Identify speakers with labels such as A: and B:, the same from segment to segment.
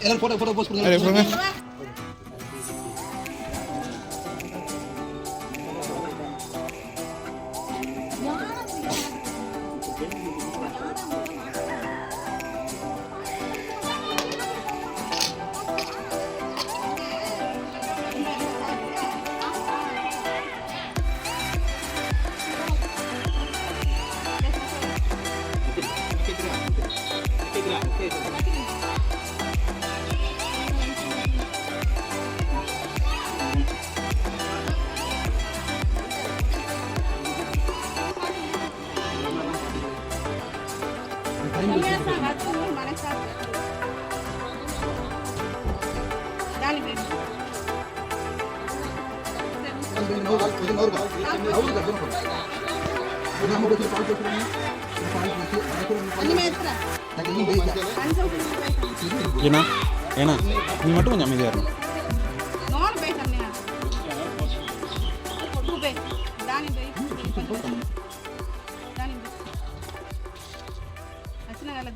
A: எல்லாரும் photo post பண்ணுங்க. ஏன்னா ஏன்னா நீ மட்டும் கொஞ்சம் அமைதியாக இருக்கும்.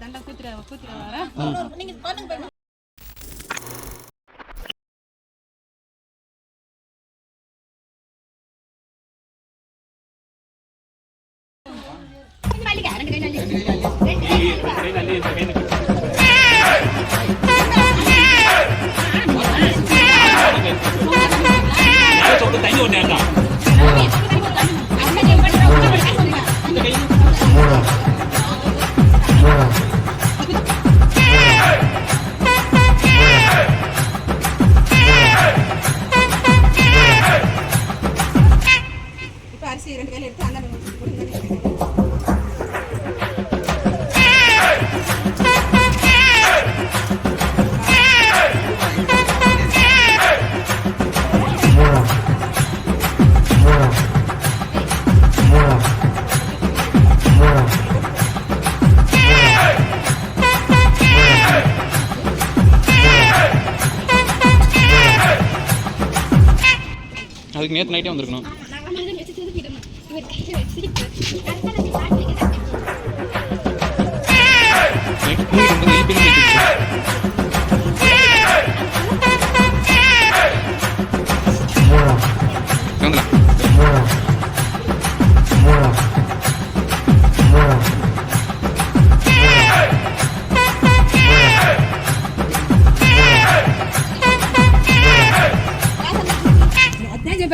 B: தண்டை கூத்திர வர அரிசி 2 கையில எடுத்து அந்த
A: அதுக்கு நேற்று நைட்டே வந்திருக்கணும்.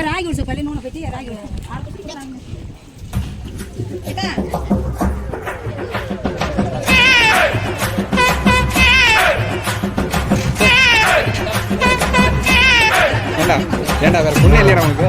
B: ராகி உடுச பள்ளி நூனை பத்தி ராகி
A: ஏண்டா வேற பொண்ணு இல்லையா நமக்கு?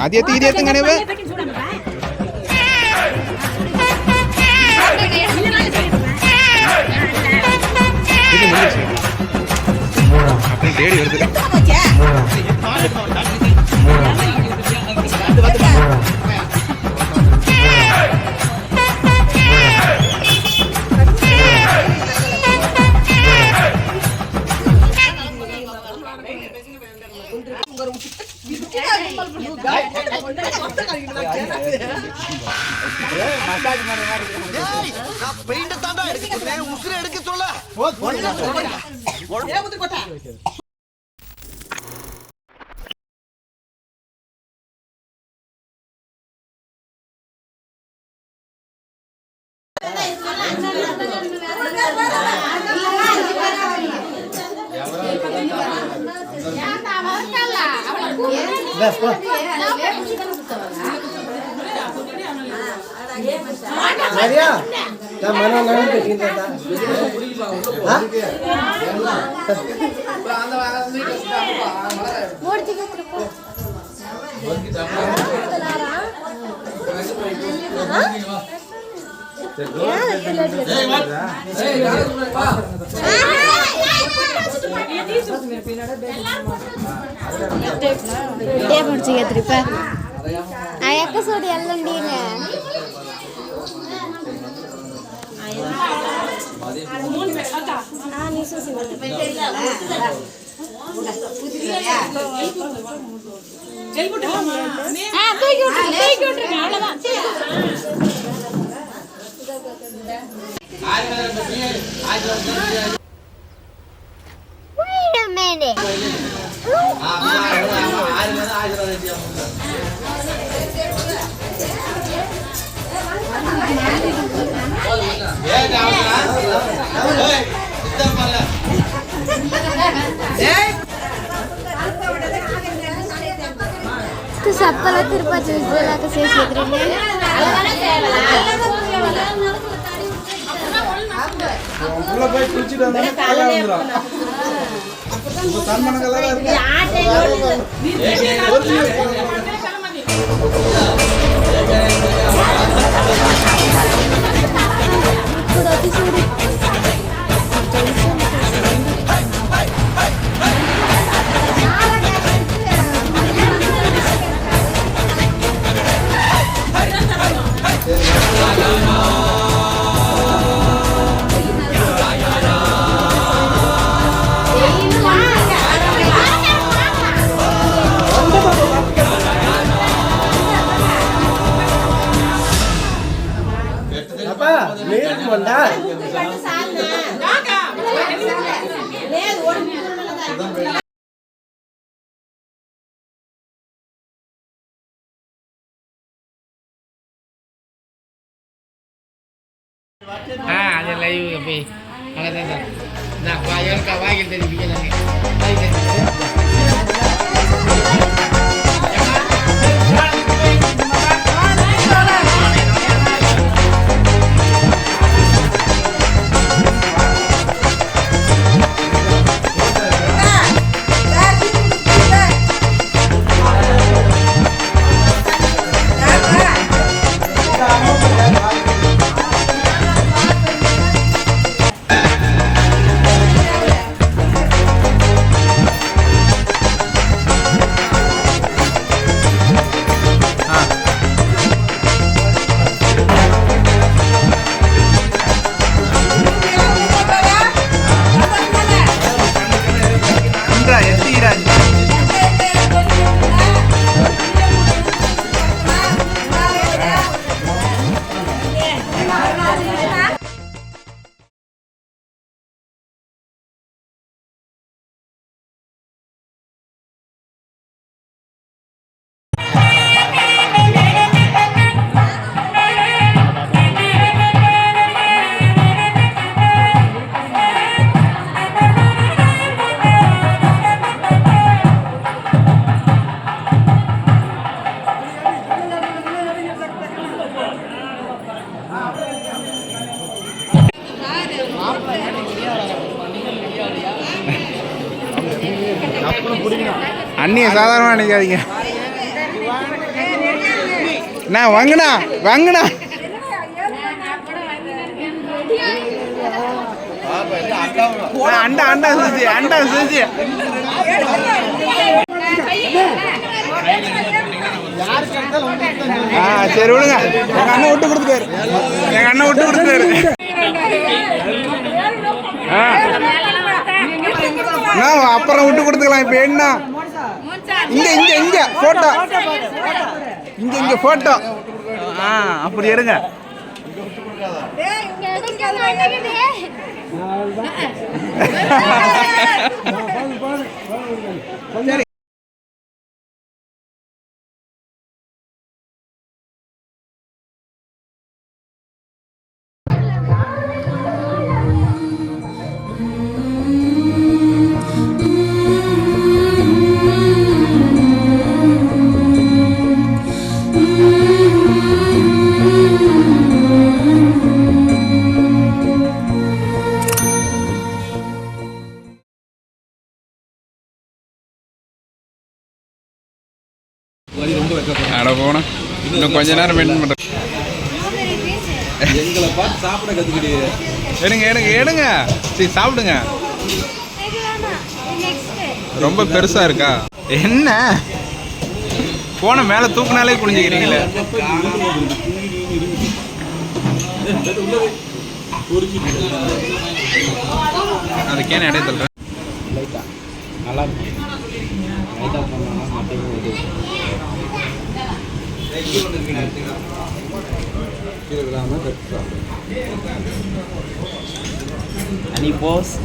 A: అది ఎత్తి ఇది ఎత్తంగానే அப்படி தேடி வருது.
C: Maria ಸೋಡಿ ಎಲ್ಲಂಡಿನ Wait a minute. Itu siapa lah terpacu bola ke sesitrnya?
D: உள்ள போய் குளிச்சிட்டு வந்தா காலா வந்துரும். இப்ப தன்மன கலரா இருக்கு.
E: Ada layu tapi ada tak. Nak bayar kawai kita dibikin lagi.
A: அண்ணியை சாதாரணமாக நினைக்காதீங்க. நான் வாங்கண்ணா வாங்கண்ணா. அண்டா அண்டா சுசி அண்டா சுசி. சரி விடுங்க. எங்கள் அண்ணன் விட்டு கொடுத்துட்டாரு. எங்கள் அண்ணன் விட்டு கொடுத்துட்டாரு. அப்புறம் விட்டு கொடுத்துக்கலாம். இப்போ என்ன இங்க இங்க இங்க போட்டோ இங்க இங்க போட்டோ அப்படி எடுங்க. சரி அட போனா இன்னும் கொஞ்ச நேரம் மெயின்டைன் பண்ணுறேன்.
D: எங்களை பார்த்து சாப்பிட கற்றுக்கிட்டு
A: எடுங்க எடுங்க எடுங்க சரி சாப்பிடுங்க. ரொம்ப பெருசா இருக்கா என்ன போன மேலே தூக்குனாலே குனிஞ்சிக்கிறீங்களே. அதுக்கேன இடையே தள்ளுறேன்.
D: நல்லா இருக்கும். லைட்டாக பண்ணோம்னா மட்டும்
E: Any pause?